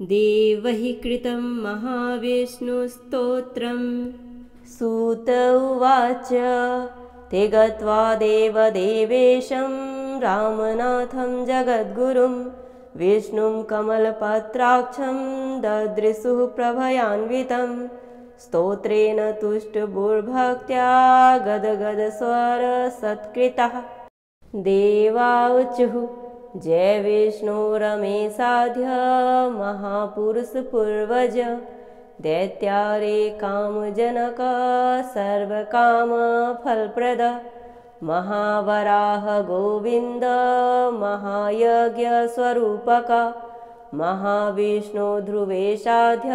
देवैः कृतं महाविष्णुस्तोत्रम्। सूत उवाच ते गत्वा देवदेवेशं रामनाथं जगद्गुरुं विष्णुं कमलपत्राक्षं ददृशुः प्रभयान्वितं स्तोत्रेण तुष्टभूर्भक्त्या गदगदस्वरसत्कृताः देवाऊचुः जय विष्णु रमेशाध्य महापुरुषपूर्वज दैत्यारे कामजनक सर्वकामफलप्रद महावराह गोविन्द महायज्ञस्वरूपक महाविष्णु ध्रुवेशाध्य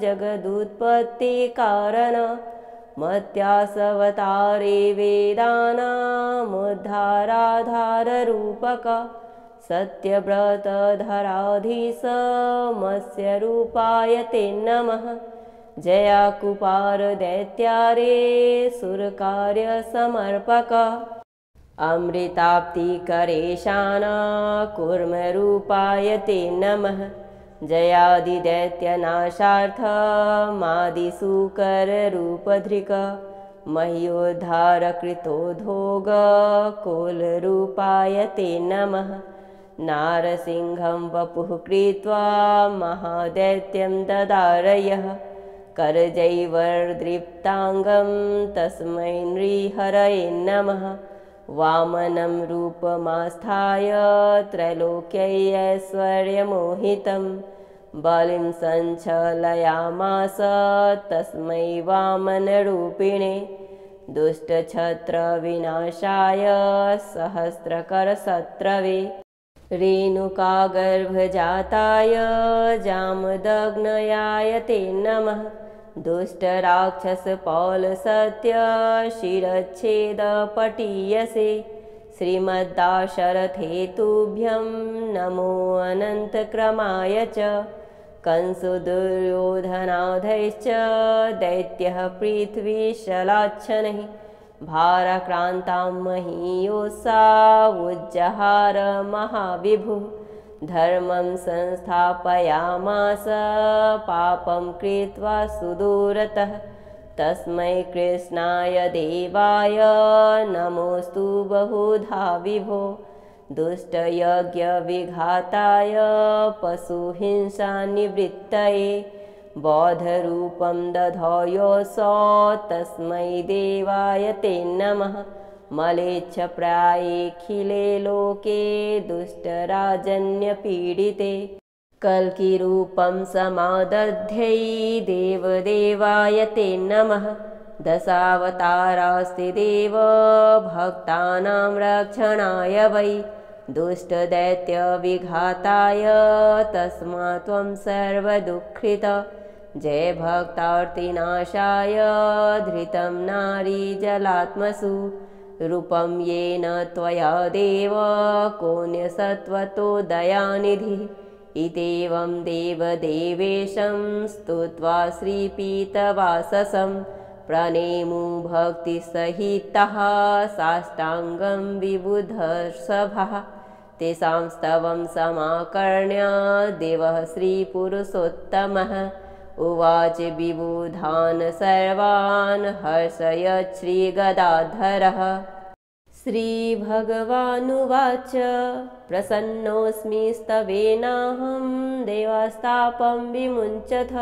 जगदुत्पत्तिकारण मत्यासवतारे वेदानामुद्धाराधाररूपक सत्यव्रतधराधीश मत्स्यरूपाय ते नमः। जयाकुपार दैत्यारे सुरकार्यसमर्पक अमृताप्तिकरेशान कूर्मरूपाय ते नमः। जयादिदैत्यनाशार्थमादिसूकररूपधृक मह्योद्धारकृतोद्भोग कोलरूपाय ते नमः। नारसिंहं वपुः कृत्वा महादैत्यं ददारयः करजैर्वदृप्ताङ्गं तस्मै नृहरये नमः। वामनं रूपमास्थाय त्रैलोक्यैश्वर्यमोहितं बलिं सञ्चलयामास तस्मै वामनरूपिणे दुष्टछत्रविनाशाय सहस्रकरशत्रवे रेणुकागर्भजाताय जामदग्नयाय ते नमः। दुष्टराक्षसपौलसत्य शिरच्छेदपटीयसे श्रीमद्दाशरथेतुभ्यं नमो अनन्तक्रमाय च कंसुदुर्योधनाधैश्च दैत्यः पृथ्वीशलाच्छनैः भाराक्रान्तां महीयोत्सावुज्जहार महाविभुः धर्मं संस्थापयामास पापं कृत्वा सुदूरतः तस्मै कृष्णाय देवाय नमोऽस्तु बहुधा विभो। दुष्टयज्ञविघाताय पशुहिंसानिवृत्तये बौद्धरूपं दधयोऽसौ तस्मै देवाय ते नमः। मलेच्छप्रायेऽखिले लोके दुष्टराजन्यपीडिते कल्किरूपं समादध्यै देवदेवाय ते नमः। दशावतारास्ति देव भक्तानां रक्षणाय वै दुष्टदैत्यविघाताय तस्मात् त्वं सर्वदुःखित जय भक्तार्तिनाशाय धृतं नारीजलात्मसु रूपं येन त्वया देव कोऽन्यसत्त्वतो दयानिधिः इत्येवं देवदेवेशं स्तुत्वा श्रीपीतवाससं प्रणेमु भक्तिसहितः साष्टाङ्गं विबुधर्षभः तेषां स्तवं समाकर्ण्य देवः श्रीपुरुषोत्तमः उवाच विबुधान् सर्वान् हर्षयत् श्रीगदाधरः। श्रीभगवानुवाच प्रसन्नोऽस्मि स्तवेनाहं देवास्तापं विमुञ्चथ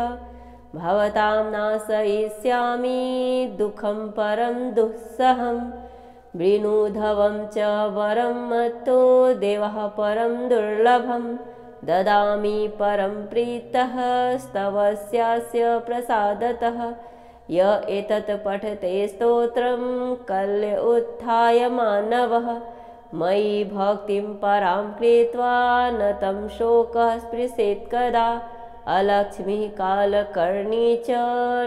भवतां नाशयिष्यामि दुःखं परं दुःसहं वृणुधवं च वरं मत्तो देवः परं दुर्लभं ददामि परं प्रीतः स्तवस्यास्य प्रसादतः य एतत् पठते स्तोत्रं कल्य उत्थाय मानवः मयि भक्तिं परां कृत्वा न तं शोकः स्पृशेत् कदा अलक्ष्मीः कालकर्णी च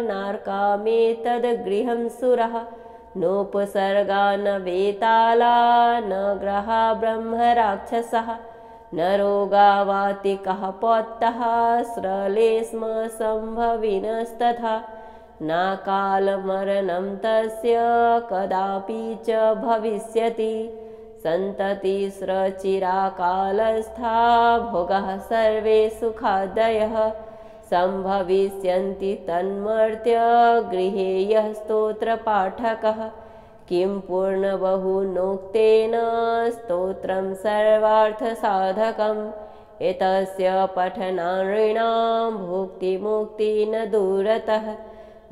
नार्कामेतद्गृहं सुरः नोपसर्गा न वेताला न ग्रहा ब्रह्मराक्षसः न रोगावातिकः पौत्तः स्रले स्म सम्भविनस्तथा न कालमरणं तस्य कदापि च भविष्यति सन्ततिस्रचिराकालस्था भोगाः सर्वे सुखादयः सम्भविष्यन्ति तन्मर्त्य गृहे यः स्तोत्रपाठकः किं पूर्णबहुनोक्तेन स्तोत्रं सर्वार्थसाधकम् एतस्य पठनानृणां भुक्तिमुक्ति न दूरतः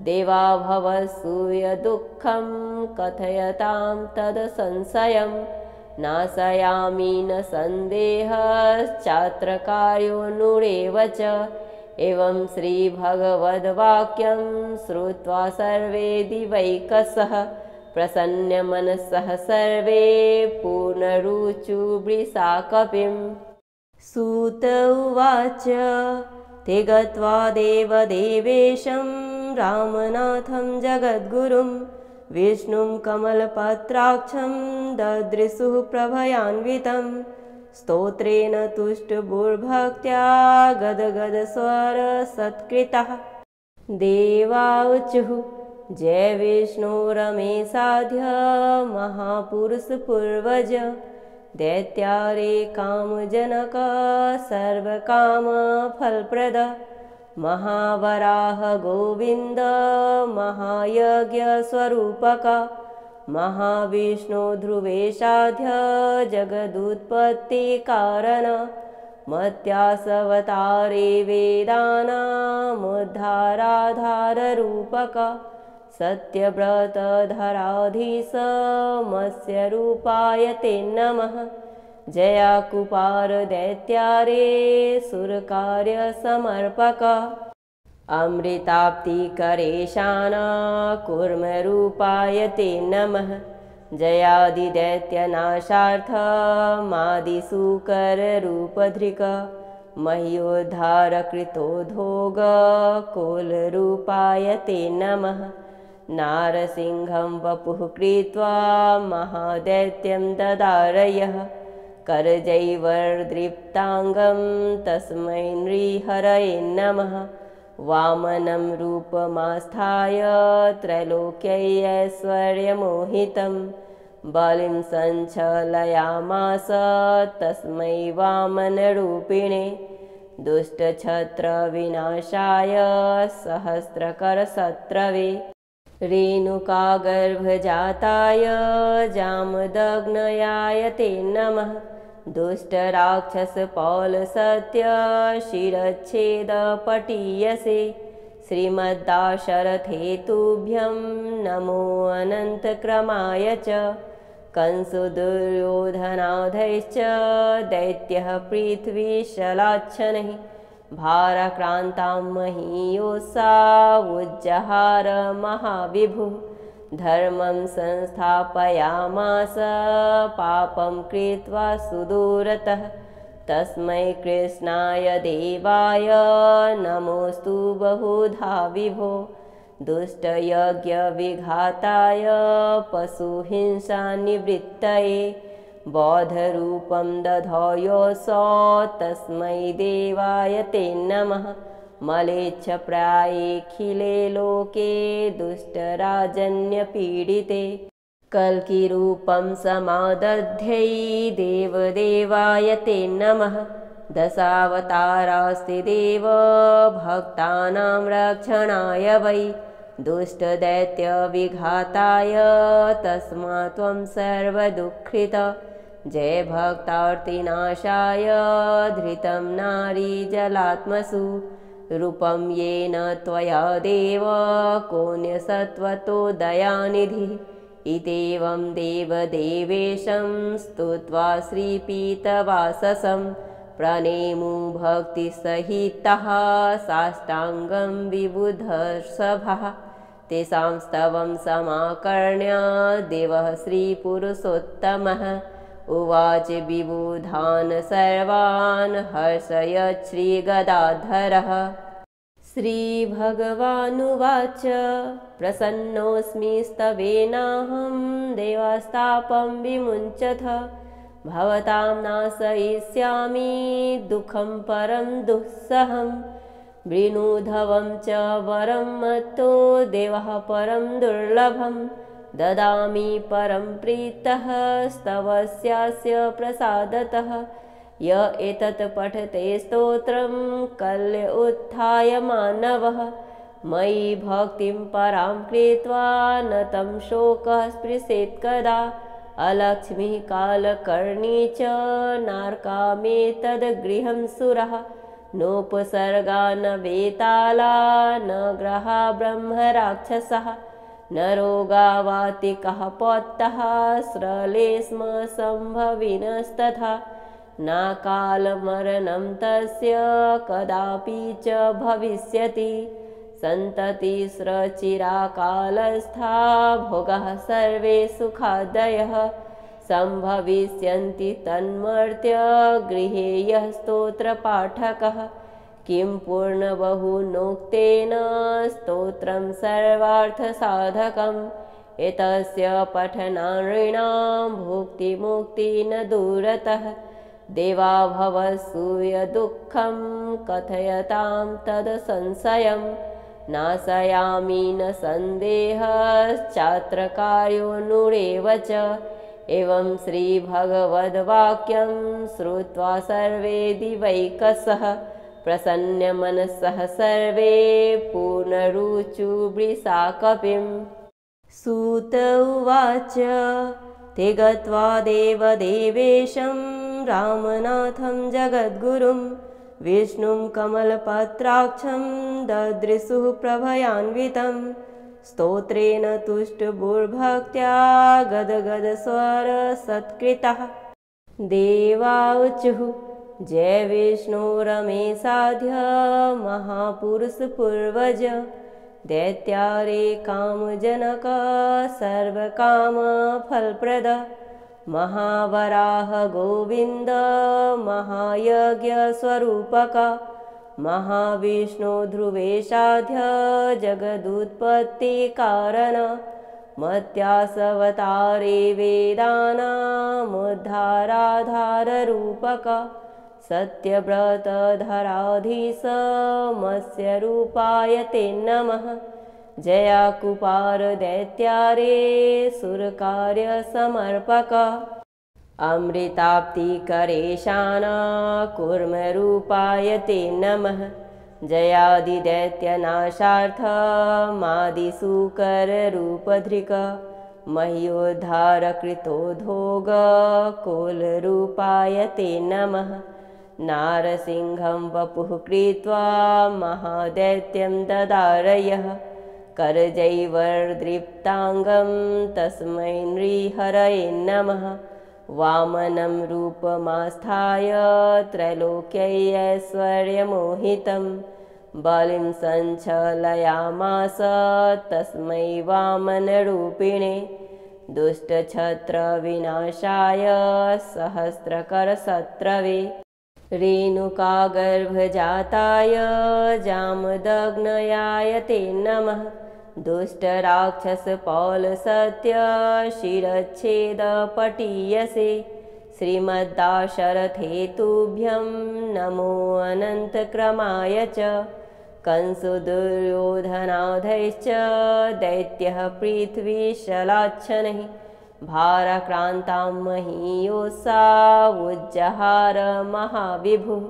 देवा भवसूयदुःखं कथयतां तदसंशयं नाशयामि न सन्देहश्चात्रकार्यो नुरेव च एवं श्रीभगवद्वाक्यं श्रुत्वा सर्वे दिवैकसः प्रसन्नमनसः सर्वे पूर्णरुचुवृषाकपिम् सूत उवाच ते गत्वा देवदेवेशं रामनाथं जगद्गुरुं विष्णुं कमलपत्राक्षं ददृशुः प्रभयान्वितं स्तोत्रेण तुष्टभूर्भक्त्या गदगदस्वरसत्कृतः देवाऊचुः जय विष्णु रमेशाध्य महापुरुषपूर्वज दैत्यारे कामजनक सर्वकामफलप्रद महावराह गोविन्द महायज्ञस्वरूपक महाविष्णु ध्रुवेशाध्य जगदुत्पत्तिकारण मत्यासवतारे वेदानामुद्धाराधाररूपक सत्यव्रतधराधीश मत्स्यरूपाय ते नमः जयाकुपार दैत्यारे सुरकार्यसमर्पक अमृताप्तिकरेशान कूर्मरूपाय ते नमः जयादिदैत्यनाशार्थमादिसूकररूपधृक मह्योद्धारकृतोद्भोग कोलरूपाय ते नमः नारसिंहं वपुः कृत्वा महादैत्यं ददारयः करजैवर्दृप्ताङ्गं तस्मै नृहरये नमः वामनं रूपमास्थाय त्रैलोक्यैश्वर्यमोहितं बलिं सञ्चलयामास तस्मै वामनरूपिणे दुष्टछत्रविनाशाय सहस्रकरशत्रवे रेणुकागर्भजाताय जामदग्नयाय ते नमः दुष्टराक्षसपौलसत्यशिरच्छेदपटीयसे श्रीमद्दाशरथेतुभ्यं नमो अनन्तक्रमाय च कंसुदुर्योधनाधैश्च दैत्यः पृथ्वीशलाच्छनैः भाराक्रान्तां महीयोत्सावुज्जहार महाविभुः धर्मं संस्थापयामास पापं कृत्वा सुदूरतः तस्मै कृष्णाय देवाय नमोऽस्तु बहुधा विभो दुष्टयज्ञविघाताय पशुहिंसानिवृत्तये बौद्धरूपं दधयोऽसौ तस्मै देवाय ते नमः मलेच्छप्रायेऽखिले लोके दुष्टराजन्यपीडिते कल्किरूपं समादध्यै देवदेवाय ते नमः दशावतारास्ति देव भक्तानां रक्षणाय वै दुष्टदैत्यविघाताय तस्मात् त्वं सर्वदुःखित जय भक्तार्तिनाशाय धृतं नारीजलात्मसु रूपं येन त्वया देव कोऽन्यसत्त्वतो दयानिधिः इत्येवं देवदेवेशं स्तुत्वा श्रीपीतवाससं प्रणेमु भक्तिसहितः साष्टाङ्गं विबुधर्षभः तेषां स्तवं समाकर्ण्य देवः श्रीपुरुषोत्तमः उवाच विबुधान् सर्वान् हर्षयत् श्रीगदाधरः श्रीभगवानुवाच प्रसन्नोऽस्मि स्तवेनाहं देवास्तापं विमुञ्चथ भवतां नाशयिष्यामि दुःखं परं दुःसहं वृणुधवं च वरं मत्तो देवः परं दुर्लभं ददामि परं प्रीतः स्तवस्यास्य प्रसादतः। य एतत् पठते स्तोत्रं कल्य उत्थाय मानवः। मयि भक्तिं परां कृत्वा न तं शोकः स्पृशेत् कदा। अलक्ष्मीः कालकर्णी च नार्कामेतद्गृहं सुरः। नोपसर्गा न वेताला न ग्रहा ब्रह्मराक्षसः। न रोगा वातिकः पौत्तः स्रले स्म सम्भविनस्तथा। न कालमरणं तस्य कदापि च भविष्यति। सन्ततिस्रचिराकालस्था भोगाः सर्वे सुखादयः। सम्भविष्यन्ति तन्मर्त्य गृहे यः स्तोत्रपाठकः। किं पूर्णबहुनोक्तेन स्तोत्रं सर्वार्थसाधकम्। एतस्य पठनानृणां भुक्तिमुक्ति न दूरतः। देवा भवसूयदुःखं कथयतां तदसंशयम्। नाशयामि न सन्देहश्चात्रकार्यो नूरेव च। एवं श्रीभगवद्वाक्यं श्रुत्वा सर्वे दिवैकसः। प्रसन्नमनसः सर्वे पूर्णरुचुवृषाकपिम्। सूत उवाच ते गत्वा देवदेवेशं रामनाथं जगद्गुरुं विष्णुं कमलपत्राक्षं ददृशुः प्रभयान्वितं। स्तोत्रेण तुष्टभूर्भक्त्या गदगदस्वरसत्कृतः। देवाऊचुः जय विष्णु रमेशाध्य महापुरुषपूर्वज। दैत्यारे कामजनक सर्वकामफलप्रद। महावराह गोविन्द महायज्ञस्वरूपक। महाविष्णु ध्रुवेशाध्य जगदुत्पत्तिकारण। मत्यासवतारे वेदानामुद्धाराधाररूपक। सत्यव्रतधराधीश मत्स्यरूपाय ते नमः। जयाकुपार दैत्यारे सुरकार्यसमर्पक। अमृताप्तिकरेशान कूर्मरूपाय ते नमः। जयादिदैत्यनाशार्थमादिसूकररूपधृक। मह्योद्धारकृतोद्भोग कोलरूपाय ते नमः। नारसिंहं वपुः कृत्वा महादैत्यं ददारयः। करजैर्वदृप्ताङ्गं तस्मै नृहरये नमः। वामनं रूपमास्थाय त्रैलोक्यैश्वर्यमोहितं। बलिं सञ्चलयामास तस्मै वामनरूपिणे। दुष्टछत्रविनाशाय सहस्रकरशत्रवे। रेणुकागर्भजाताय जामदग्नयाय ते नमः। दुष्टराक्षसपौलसत्यशिरच्छेदपटीयसे। श्रीमद्दाशरथेतुभ्यं नमो अनन्तक्रमाय च। कंसुदुर्योधनाधैश्च दैत्यः पृथ्वीशलाच्छनैः। भाराक्रान्तां महीयोत्सावुज्जहार महाविभुः।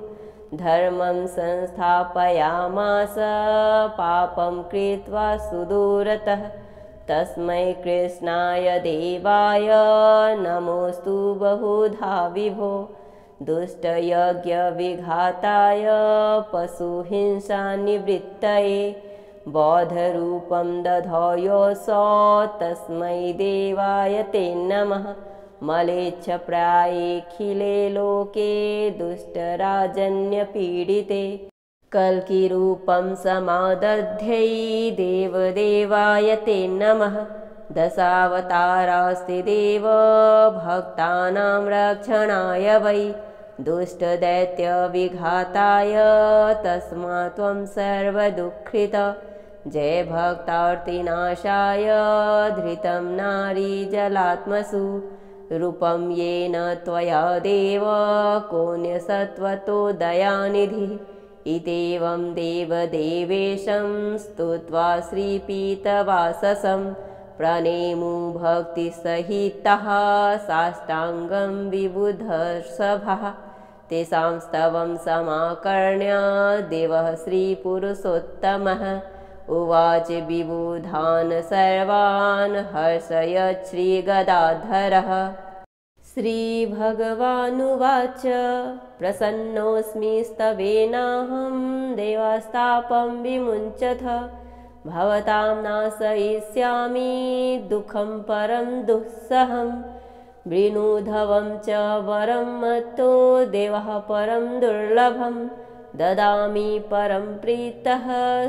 धर्मं संस्थापयामास पापं कृत्वा सुदूरतः। तस्मै कृष्णाय देवाय नमोऽस्तु बहुधा विभो। दुष्टयज्ञविघाताय पशुहिंसानिवृत्तये। बौद्धरूपं दधयोऽसौ तस्मै देवाय ते नमः। मलेच्छप्रायेऽखिले लोके दुष्टराजन्यपीडिते। कल्किरूपं समादध्यै देवदेवाय ते नमः। दशावतारास्ति देव भक्तानां रक्षणाय वै। दुष्टदैत्यविघाताय तस्मात् त्वं सर्वदुःखित। जय भक्तार्तिनाशाय धृतं नारीजलात्मसु। रूपं येन त्वया देव कोऽन्यसत्त्वतो दयानिधिः। इत्येवं देवदेवेशं स्तुत्वा श्रीपीतवाससं प्रणेमु भक्तिसहितः साष्टाङ्गं विबुधर्षभः तेषां स्तवं समाकर्ण्य देवः श्रीपुरुषोत्तमः उवाच विबुधान् सर्वान् हर्षयत् श्रीगदाधरः। श्रीभगवानुवाच प्रसन्नोऽस्मि स्तवेनाहं देवास्तापं विमुञ्चथ भवतां नाशयिष्यामि दुःखं परं दुःसहं वृणुधवं च वरं मत्तो देवः परं दुर्लभं ददामि परं प्रीतः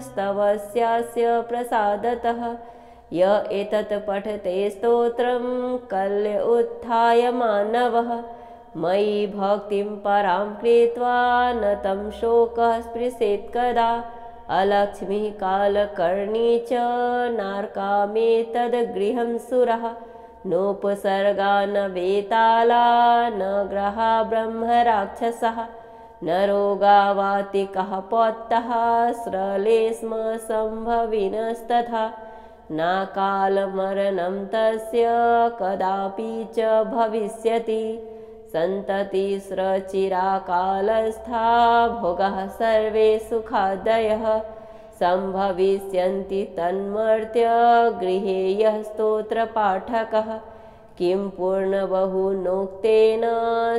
स्तवस्यास्य प्रसादतः य एतत् पठते स्तोत्रं कल्य उत्थाय मानवः मयि भक्तिं परां कृत्वा न तं शोकः स्पृशेत् कदा अलक्ष्मीः कालकर्णी च नार्कामेतद्गृहं सुरः नोपसर्गा न वेताला न ग्रहा ब्रह्मराक्षसः न रोगा वातिकः पौत्तः स्रले स्म सम्भविनस्तथा न कालमरणं तस्य कदापि च भविष्यति सन्ततिस्रचिराकालस्था भोगाः सर्वे सुखादयः सम्भविष्यन्ति तन्मर्त्य गृहे यः स्तोत्रपाठकः किं पूर्णबहुनोक्तेन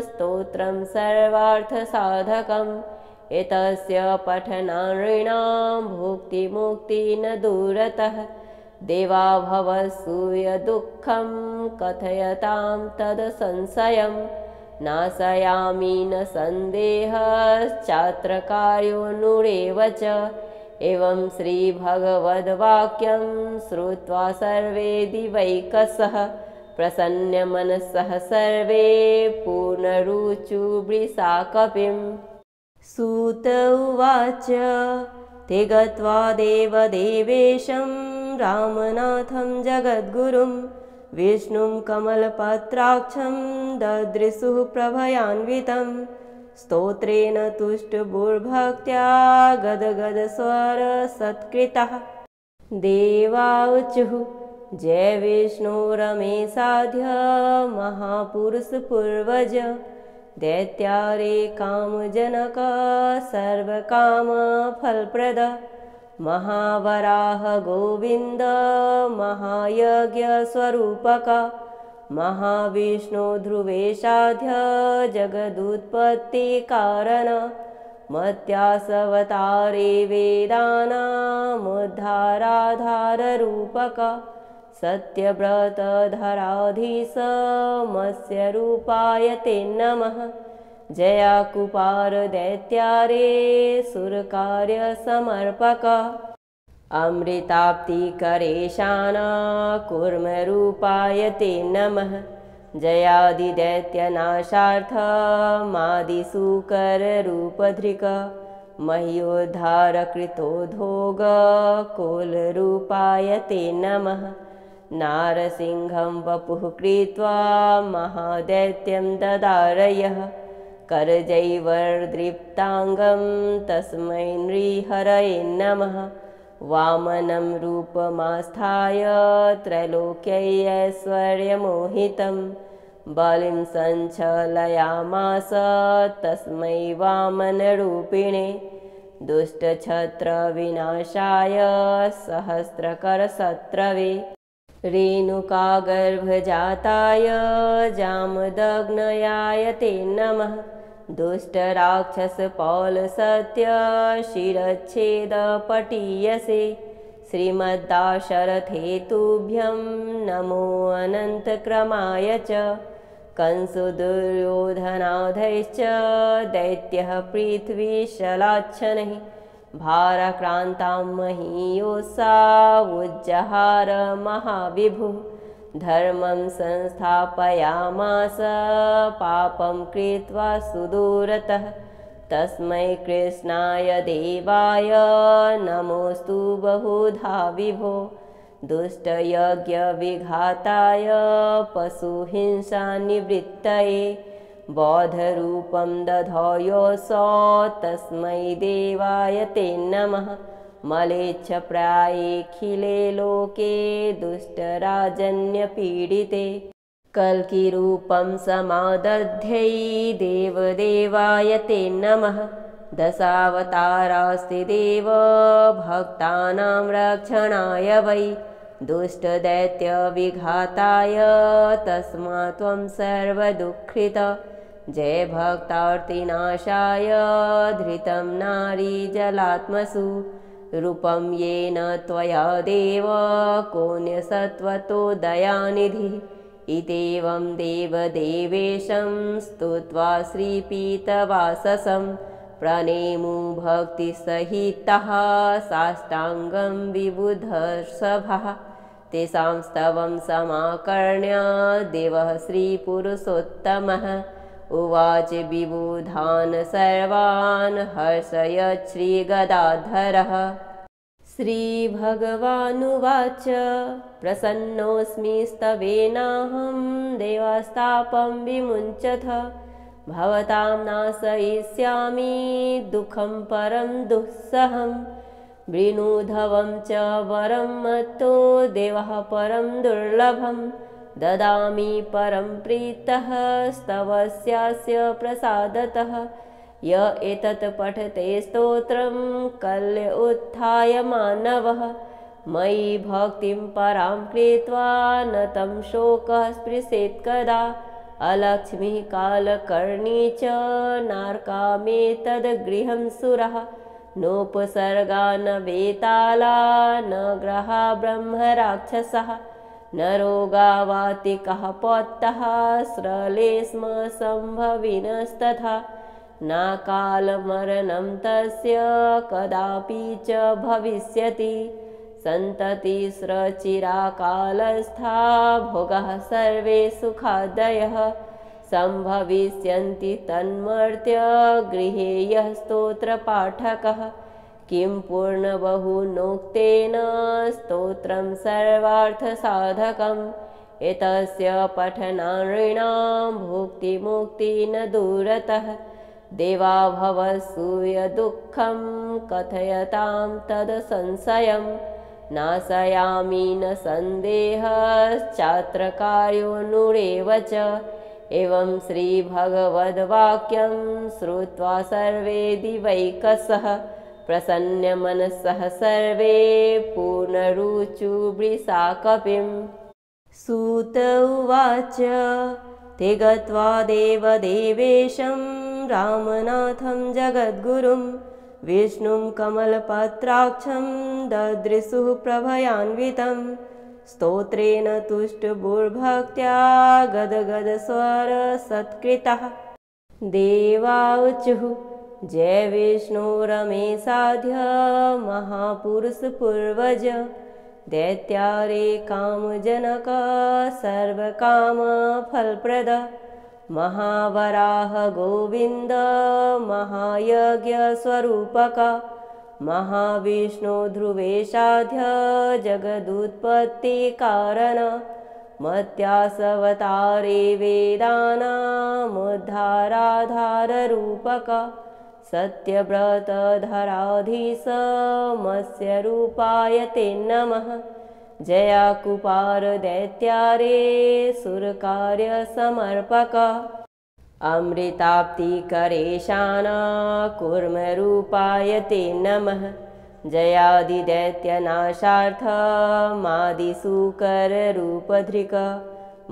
स्तोत्रं सर्वार्थसाधकम् एतस्य पठनानृणां भुक्तिमुक्ति न दूरतः देवा भवसूयदुःखं कथयतां तदसंशयं नाशयामि न सन्देहश्चात्रकार्यो नूरेव च एवं श्रीभगवद्वाक्यं श्रुत्वा सर्वे दिवैकसः प्रसन्नमनसः सर्वे पूर्णरुचुवृषाकपिम्। सूत उवाच ते गत्वा देवदेवेशं रामनाथं जगद्गुरुं विष्णुं कमलपत्राक्षं ददृशुः प्रभयान्वितं स्तोत्रेण तुष्टभूर्भक्त्या गदगदस्वरसत्कृतः देवाऊचुः जय विष्णु रमेशाध्य महापुरुषपूर्वज दैत्यारे कामजनक सर्वकामफलप्रद महावराह गोविन्द महायज्ञस्वरूपक महाविष्णु ध्रुवेशाध्य जगदुत्पत्तिकारण मत्यासवतारे वेदानामुद्धाराधाररूपक सत्यव्रतधराधीश मत्स्य रूपाय ते नमः जयाकुपार दैत्यारे सुरकार्यसमर्पक अमृताप्तिकरेशान कूर्मरूपाय ते नमः जयादिदैत्यनाशार्थमादिसूकररूपधृक मह्योद्धारकृतोद्भोग कोलरूपाय ते नमः नारसिंहं वपुः कृत्वा महादैत्यं ददारयः करजैवर्दृप्ताङ्गं तस्मै नृहरये नमः वामनं रूपमास्थाय त्रैलोक्यैश्वर्यमोहितं बलिं सञ्चलयामास तस्मै वामनरूपिणे दुष्टछत्रविनाशाय सहस्रकरशत्रवे रेणुकागर्भजाताय जामदग्नयाय ते नमः दुष्टराक्षसपौलसत्यशिरच्छेदपटीयसे श्रीमद्दाशरथेतुभ्यं नमो अनन्तक्रमाय च कंसुदुर्योधनाधैश्च दैत्यः पृथ्वीशलाच्छनैः भाराक्रान्तां महीयोत्सावुज्जहार महाविभुः धर्मं संस्थापयामास पापं कृत्वा सुदूरतः तस्मै कृष्णाय देवाय नमोऽस्तु बहुधा विभो दुष्टयज्ञविघाताय पशुहिंसानिवृत्तये बौद्धरूपं दधौ योऽसौ तस्मै देवाय ते नमः मलेच्छप्रायेऽखिले लोके दुष्टराजन्यपीडिते कल्किरूपं समादध्यै देवदेवाय ते नमः दशावतारास्ति देव भक्तानां रक्षणाय वै दुष्टदैत्यविघाताय तस्मात् त्वं सर्वदुःखित जय भक्तार्तिनाशाय धृतं नारीजलात्मसु रूपं येन त्वया देव कोऽन्यसत्त्वतो दयानिधिः इत्येवं देवदेवेशं स्तुत्वा श्रीपीतवाससं प्रणेमु भक्तिसहितः साष्टाङ्गं विबुधर्षभः तेषां स्तवं समाकर्ण्य देवः श्रीपुरुषोत्तमः उवाच विबुधान् सर्वान् हर्षयत् श्रीगदाधरः श्रीभगवानुवाच प्रसन्नोऽस्मि स्तवेनाहं देवास्तापं विमुञ्चथ भवतां नाशयिष्यामि दुःखं परं दुःसहं वृणुधवं च वरं मत्तो देवः परं दुर्लभं ददामि परं प्रीतः स्तवस्यास्य प्रसादतः य एतत् पठते स्तोत्रं कल्य उत्थाय मानवः मयि भक्तिं परां कृत्वा न तं शोकः स्पृशेत् कदा अलक्ष्मीः कालकर्णी च नारकामेतद्गृहं सुरः नोपसर्गा न वेताला न ग्रहा ब्रह्मराक्षसः न रोगावातिकः पौत्तः स्रले स्म सम्भविनस्तथा न कालमरणं तस्य कदापि च भविष्यति सन्ततिस्रचिराकालस्था भोगाः सर्वे सुखादयः सम्भविष्यन्ति तन्मर्त्य गृहे यः स्तोत्रपाठकः किं पूर्णबहुनोक्तेन स्तोत्रं सर्वार्थसाधकम् एतस्य पठनानृणां भुक्तिमुक्ति न दूरतः देवा भवसूयदुःखं कथयतां तदसंशयं नाशयामि न सन्देहश्चात्रकार्योऽनुरेव च एवं श्रीभगवद्वाक्यं श्रुत्वा सर्वे दिवैकसः प्रसन्नमनसः सर्वे पूर्णरुचुवृषाकपिं सूत उवाच ते गत्वा देवदेवेशं रामनाथं जगद्गुरुं विष्णुं कमलपत्राक्षं ददृशुः प्रभयान्वितं स्तोत्रेण तुष्टभूर्भक्त्या गदगदस्वरसत्कृतः देवाऊचुः जय विष्णु रमेशाध्य महापुरुषपूर्वज दैत्यारे कामजनक सर्वकामफलप्रद महावराह गोविन्द महायज्ञस्वरूपक महाविष्णु ध्रुवेशाध्य जगदुत्पत्तिकारण मत्यासवतारे वेदानामुद्धाराधाररूपक सत्यव्रतधराधीश मत्स्यरूपाय ते नमः जयाकुपार दैत्यारे सुरकार्यसमर्पक अमृताप्तिकरेशान कूर्मरूपाय ते नमः जयादिदैत्यनाशार्थमादिसूकररूपधृक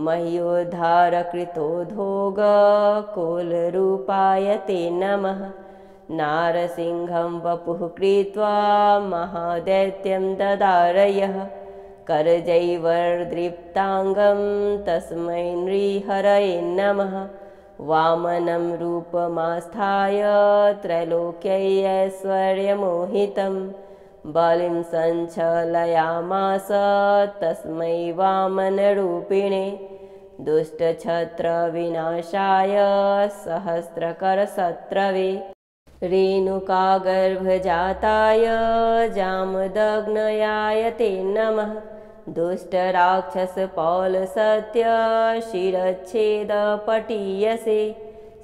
मह्योद्धारकृतोद्भोग कोलरूपाय ते नमः नारसिंहं वपुः कृत्वा महादैत्यं ददारयः करजैवर्दृप्ताङ्गं तस्मै नृहरये नमः वामनं रूपमास्थाय त्रैलोक्यैश्वर्यमोहितं बलिं सञ्चलयामास तस्मै वामनरूपिणे दुष्टछत्रविनाशाय सहस्रकरशत्रवे रेणुकागर्भजाताय जामदग्नयाय ते नमः दुष्टराक्षसपौलसत्यशिरच्छेदपटीयसे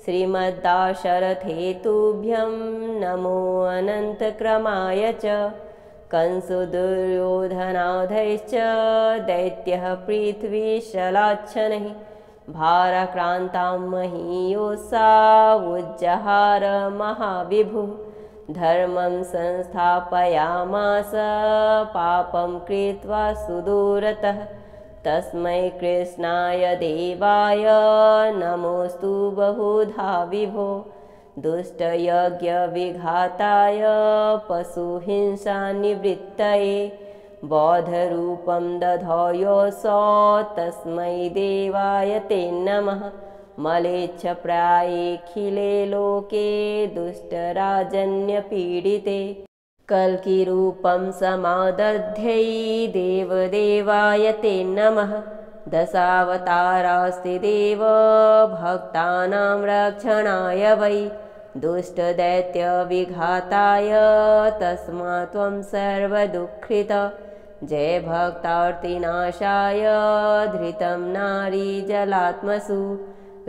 श्रीमद्दाशरथेतुभ्यं नमो अनन्तक्रमाय च कंसो दुर्योधनाधैश्च दैत्यः पृथ्वीशलाच्छनैः भाराक्रान्तां महीयोत्सावुज्जहार महाविभुः धर्मं संस्थापयामास पापं कृत्वा सुदूरतः तस्मै कृष्णाय देवाय नमोऽस्तु बहुधा विभो दुष्टयज्ञविघाताय पशुहिंसानिवृत्तये बौद्धरूपं दधोऽसौ तस्मै देवाय ते नमः मलेच्छप्रायेऽखिले लोके दुष्टराजन्यपीडिते कल्किरूपं समादध्यै देवदेवाय ते नमः दशावतारास्ति देव भक्तानां रक्षणाय वै दुष्टदैत्यविघाताय तस्मात् त्वं सर्वदुःखित जय भक्तार्तिनाशाय धृतं नारीजलात्मसु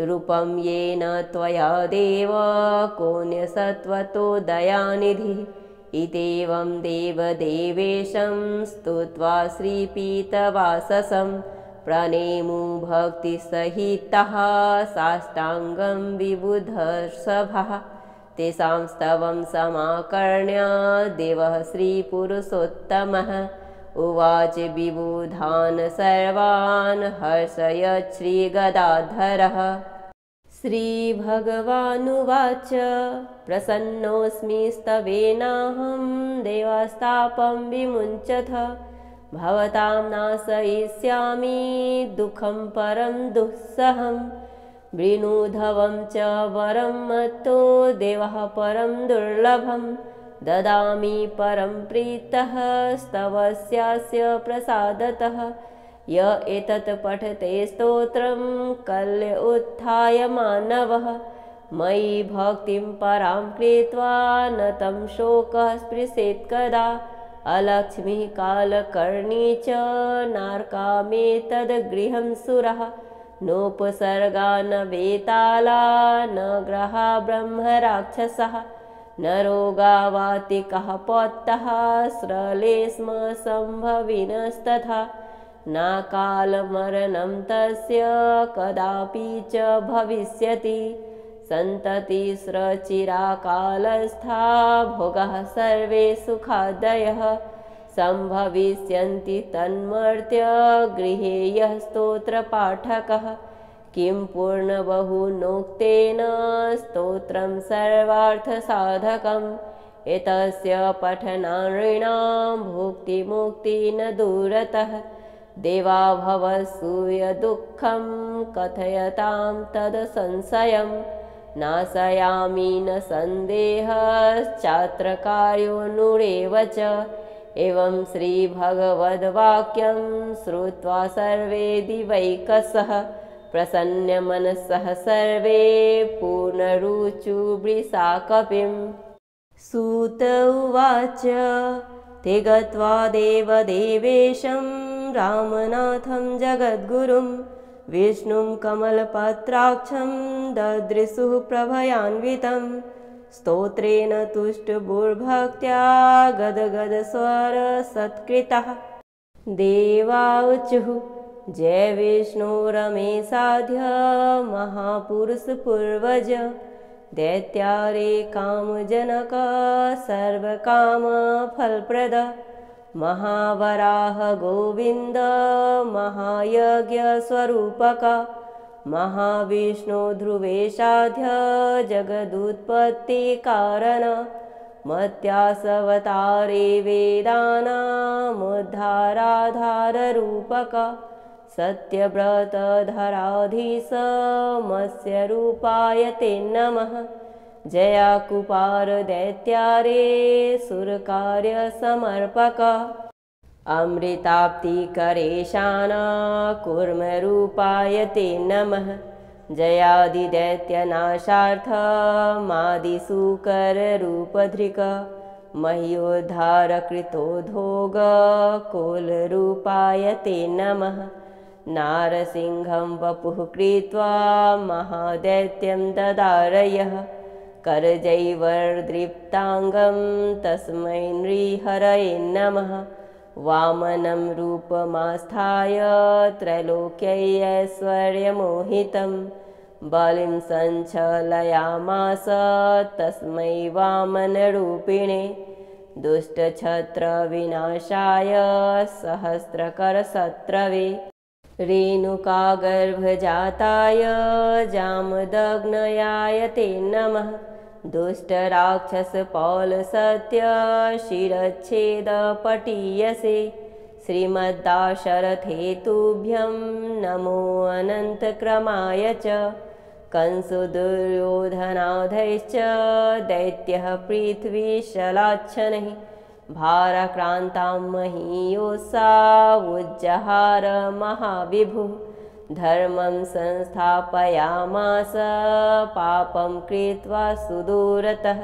रूपं येन त्वया देव कोऽन्यसत्त्वतो दयानिधिः इत्येवं देवदेवेशं स्तुत्वा श्रीपीतवाससं प्रणेमु भक्तिसहितः साष्टाङ्गं विबुधर्षभः तेषां स्तवं समाकर्ण्य देवः श्रीपुरुषोत्तमः उवाच विबुधान् सर्वान् हर्षयत् श्रीगदाधरः श्रीभगवानुवाच प्रसन्नोऽस्मि स्तवेनाहं देवास्तापं विमुञ्चथ भवतां नाशयिष्यामि दुःखं परं दुःसहं वृणुधवं च वरं मत्तो देवः परं दुर्लभं ददामि परं प्रीतः स्तवस्यास्य प्रसादतः य एतत् पठते स्तोत्रं कल्य उत्थाय मानवः मयि भक्तिं परां कृत्वा न तं शोकः स्पृशेत् कदा अलक्ष्मीः कालकर्णी च नारकामेतद्गृहं सुरः नोपसर्गा न वेताला न ग्रहा ब्रह्मराक्षसः न रोगावातिकः पौत्तः स्रले स्म सम्भविनस्तथा न कालमरणं तस्य कदापि च भविष्यति सन्ततिस्रचिराकालस्था भोगाः सर्वे सुखादयः सम्भविष्यन्ति तन्मर्त्य गृहे यः स्तोत्रपाठकः किं पूर्णबहुनोक्तेन स्तोत्रं सर्वार्थसाधकम् एतस्य पठनानृणां भुक्तिमुक्ति न दूरतः देवा भवसूयदुःखं कथयतां तदसंशयं नाशयामि न सन्देहश्चात्रकार्योऽनुरेव च एवं श्रीभगवद्वाक्यं श्रुत्वा सर्वे दिवैकसः प्रसन्नमनसः सर्वे पूर्णरुचुवृषाकपिं सूत उवाच ते गत्वा देवदेवेशं रामनाथं जगद्गुरुं विष्णुं कमलपत्राक्षं ददृशुः प्रभयान्वितं स्तोत्रेण तुष्टभूर्भक्त्या गदगदस्वरसत्कृतः देवाऊचुः जय विष्णु रमेशाध्य महापुरुषपूर्वज दैत्यारे कामजनक सर्वकामफलप्रद महावराह गोविन्द महायज्ञस्वरूपक महाविष्णु ध्रुवेशाध्य जगदुत्पत्तिकारण मत्यासवतारे वेदानामुद्धाराधाररूपक सत्यव्रतधराधीश मत्स्यरूपाय ते नमः जयाकुपार दैत्यारे सुरकार्यसमर्पक अमृताप्तिकरेशान कूर्मरूपाय ते नमः जयादिदैत्यनाशार्थमादिसूकररूपधृक मह्योद्धारकृतोद्भोग कोलरूपाय ते नमः नारसिंहं वपुः कृत्वा महादैत्यं ददारयः करजैर्वदृप्ताङ्गं तस्मै नृहरये नमः। वामनं रूपमास्थाय त्रैलोक्यैश्वर्यमोहितं बलिं सञ्चलयामास तस्मै वामनरूपिणे। दुष्टछत्रविनाशाय सहस्रकरशत्रवे रेणुकागर्भजाताय जामदग्नयाय ते नमः। दुष्टराक्षसपालसत्यशिरच्छेदपटीयसे श्रीमद्दाशरथेतुभ्यं नमो अनन्तक्रमाय च। कंसुदुर्योधनाधैश्च दैत्यः पृथ्वीशलाच्छनैः भाराक्रान्तां महीयोत्सावुज्जहार महाविभुः। धर्मं संस्थापयामास पापं कृत्वा सुदूरतः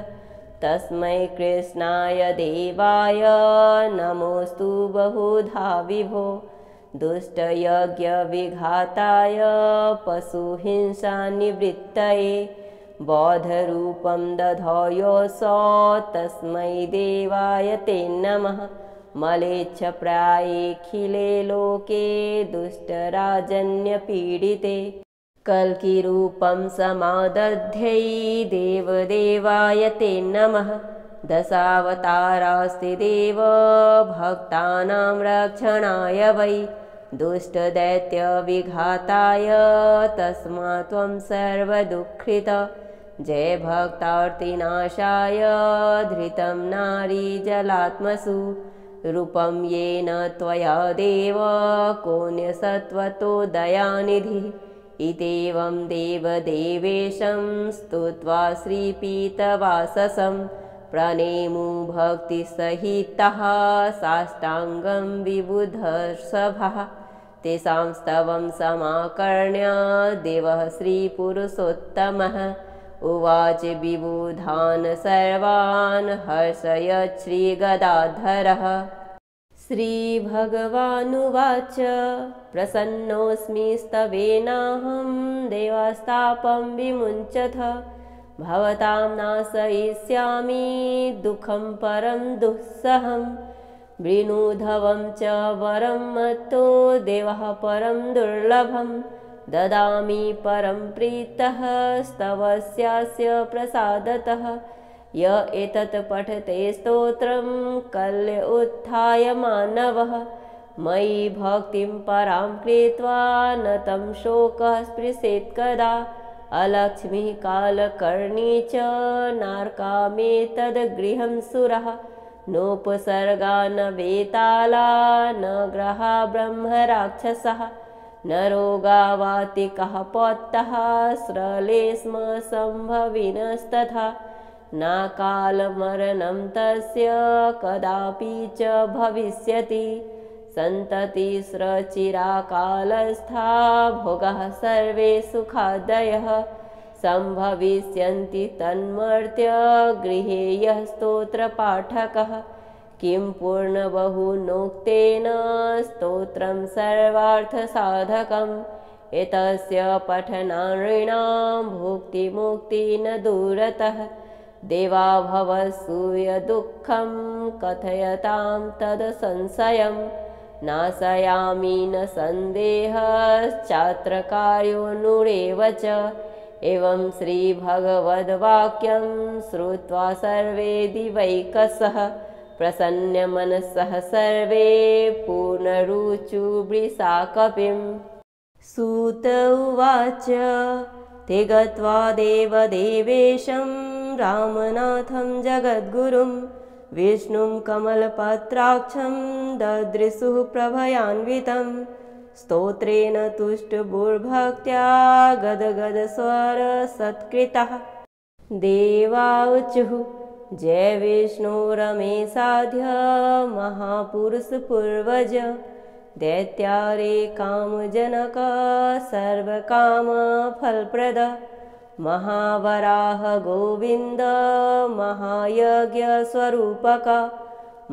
तस्मै कृष्णाय देवाय नमोऽस्तु बहुधा विभो। दुष्टयज्ञविघाताय पशुहिंसानिवृत्तये बौद्धरूपं दधयोऽसौ तस्मै देवाय ते नमः। मलेच्छप्रायेऽखिले लोके दुष्टराजन्यपीडिते कल्किरूपं समादध्यै देवदेवाय ते नमः। दशावतारास्ति देव भक्तानां रक्षणाय वै दुष्टदैत्यविघाताय तस्मात् त्वं सर्वदुःखित। जय भक्तार्तिनाशाय धृतं नारीजलात्मसु रूपं येन त्वया देव कोऽन्यसत्त्वतो दयानिधिः। इत्येवं देवदेवेशं स्तुत्वा श्रीपीतवाससं प्रणेमु भक्तिसहितः साष्टाङ्गं विबुधर्षभः। तेषां स्तवं समाकर्ण्य देवः श्रीपुरुषोत्तमः उवाच विबुधान् सर्वान् हर्षयत् श्रीगदाधरः। श्रीभगवानुवाच प्रसन्नोऽस्मि स्तवेनाहं देवास्तापं विमुञ्चथ भवतां नाशयिष्यामि दुःखं परं दुःसहं। वृणुधवं च वरं मत्तो देवः परं दुर्लभं ददामि परं प्रीतः स्तवस्यास्य प्रसादतः। य एतत् पठते स्तोत्रं कल्य उत्थाय मानवः मयि भक्तिं परां कृत्वा न तं शोकः स्पृशेत् कदा। अलक्ष्मीः कालकर्णी च नारकामेतद्गृहं सुरः नोपसर्गा न वेताला न ग्रहा ब्रह्मराक्षसः न रोगावातिकः पौत्तः स्रले स्म सम्भविनस्तथा न कालमरणं तस्य कदापि च भविष्यति। सन्ततिस्रचिराकालस्था भोगाः सर्वे सुखादयः सम्भविष्यन्ति तन्मर्त्य गृहे यः स्तोत्रपाठकः। किं पूर्णबहुनोक्तेन स्तोत्रं सर्वार्थसाधकम् एतस्य पठनानृणां भुक्तिमुक्ति न दूरतः। देवा भवसूयदुःखं कथयतां तदसंशयं नाशयामि न सन्देहश्चात्रकार्योऽनुरेव च। एवं श्रीभगवद्वाक्यं श्रुत्वा सर्वे दिवैकसः प्रसन्नमनसः सर्वे पूर्णरुचुवृषाकपिम्। सूत उवाच ते गत्वा देवदेवेशं रामनाथं जगद्गुरुं विष्णुं कमलपत्राक्षं ददृशुः प्रभयान्वितं स्तोत्रेण तुष्टभूर्भक्त्या गदगदस्वरसत्कृतः। देवाऊचुः जय विष्णु रमेशाध्य महापुरुषपूर्वज दैत्यारे कामजनक सर्वकामफलप्रद महावराह गोविन्द महायज्ञस्वरूपक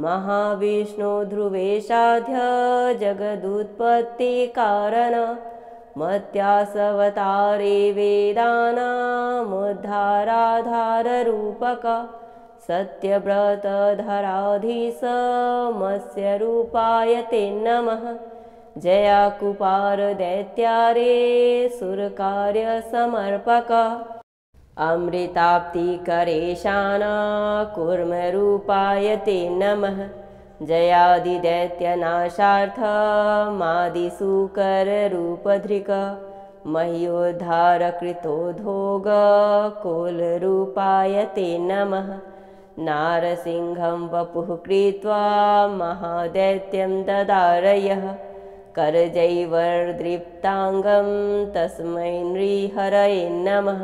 महाविष्णु ध्रुवेशाध्य जगदुत्पत्तिकारण मत्यासवतारे वेदानामुद्धाराधाररूपक सत्यव्रतधराधीशमस्य रूपाय ते नमः। जया कुपार दैत्यारे सुरकार्यसमर्पक अमृताप्तिकरेशाना कूर्मरूपाय ते नमः। जयादिदैत्यनाशार्थमादिसूकररूपधृक मह्योद्धारकृतोद्भोगकुलरूपाय ते नमः। नारसिंहं वपुः कृत्वा महादैत्यं ददारयः करजैवर्दृप्ताङ्गं तस्मै नृहरये नमः।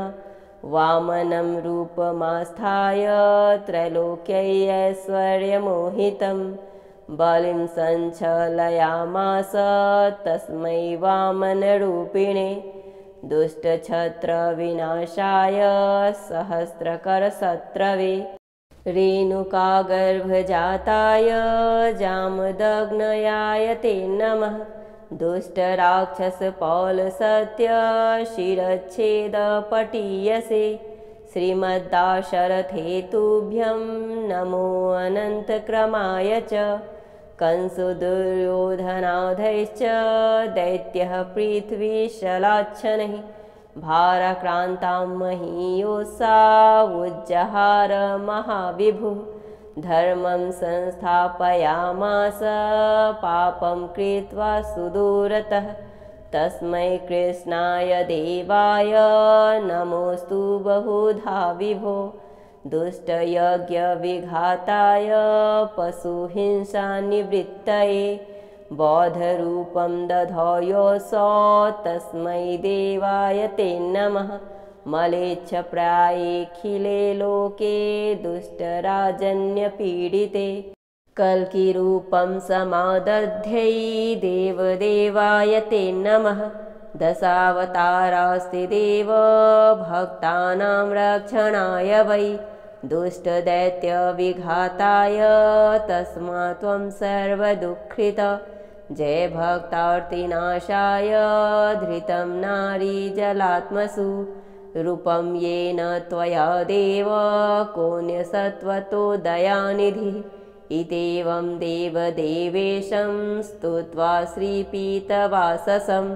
वामनं रूपमास्थाय त्रैलोक्यैश्वर्यमोहितं बलिं सञ्चलयामास तस्मै वामनरूपिणे। दुष्टछत्रविनाशाय सहस्रकरशत्रवे रेणुकागर्भजाताय जामदग्नयाय ते नमः। दुष्टराक्षसपौलसत्यशिरच्छेदपटीयसे श्रीमद्दाशरथेतुभ्यं नमो अनन्तक्रमाय च। कंसुदुर्योधनाधैश्च दैत्यः पृथ्वीशलाच्छनैः भाराक्रान्तां महीयोत्सावुज्जहार महाविभुः। धर्मं संस्थापयामास पापं कृत्वा सुदूरतः तस्मै कृष्णाय देवाय नमोऽस्तु बहुधा विभो। दुष्टयज्ञविघाताय पशुहिंसानिवृत्तये बौद्धरूपं दधयोऽसौ तस्मै देवाय ते नमः। मलेच्छप्रायेऽखिले लोके दुष्टराजन्यपीडिते कल्किरूपं समादध्यै देवदेवाय ते नमः। दशावतारास्ति देव भक्तानां रक्षणाय वै दुष्टदैत्यविघाताय तस्मात् त्वं सर्वदुःखित। जय भक्तार्तिनाशाय धृतं नारीजलात्मसु रूपं येन त्वया देव कोऽन्यसत्त्वतो दयानिधिः। इत्येवं देवदेवेशं स्तुत्वा श्रीपीतवाससं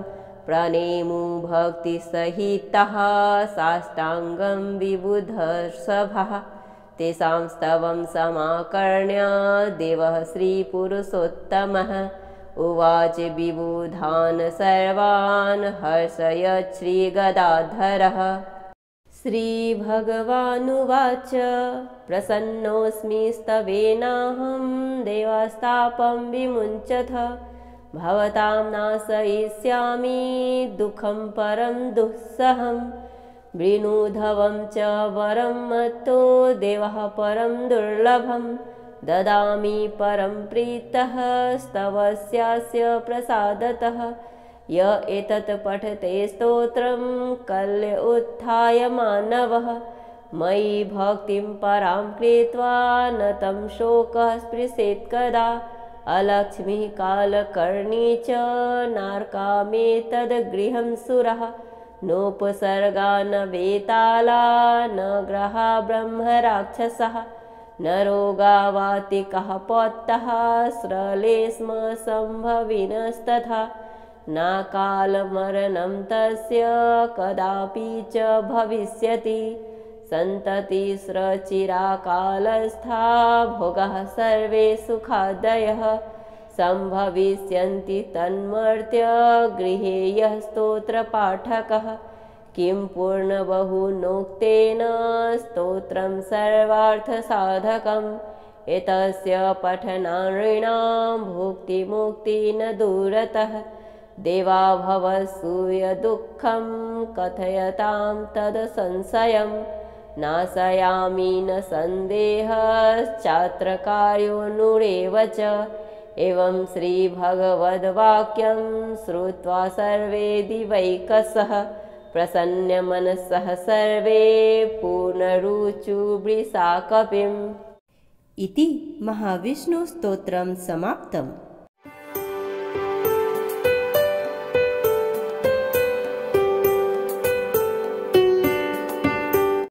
प्रणेमु भक्तिसहितः साष्टाङ्गं विबुधर्षभः। तेषां स्तवं समाकर्ण्य देवः श्रीपुरुषोत्तमः उवाच विबुधान् सर्वान् हर्षयत् श्रीगदाधरः। श्रीभगवानुवाच प्रसन्नोऽस्मि स्तवेनाहं देवास्तापं विमुञ्चथ भवतां नाशयिष्यामि दुःखं परं दुःसहं। वृणुधवं च वरं मत्तो देवः परं दुर्लभं ददामि परं प्रीतः स्तवस्यास्य प्रसादतः। य एतत् पठते स्तोत्रं कल्य उत्थाय मानवः मयि भक्तिं परां कृत्वा न तं शोकः स्पृशेत् कदा। अलक्ष्मीः कालकर्णी च नार्कामेतद्गृहं सुरः नोपसर्गा न वेताला न ग्रहा ब्रह्मराक्षसः न रोगावातिकः पौत्तः स्रले स्म सम्भविनस्तथा न कालमरणं तस्य कदापि च भविष्यति। सन्ततिस्रचिराकालस्था भोगाः सर्वे सुखादयः सम्भविष्यन्ति तन्मर्त्य गृहे यः स्तोत्रपाठकः। किं पूर्णबहुनोक्तेन स्तोत्रं सर्वार्थसाधकम् एतस्य पठनानृणां भुक्तिमुक्ति न दूरतः। देवा भवसूयदुःखं कथयतां तदसंशयं नाशयामि न सन्देहश्चात्रकार्यो नुरेव च। एवं श्रीभगवद्वाक्यं श्रुत्वा सर्वे दिवैकसः प्रसन्नमनसः सर्वे पूर्णरुचुवृषा कपिम्। इति महाविष्णुस्तोत्रं समाप्तम्।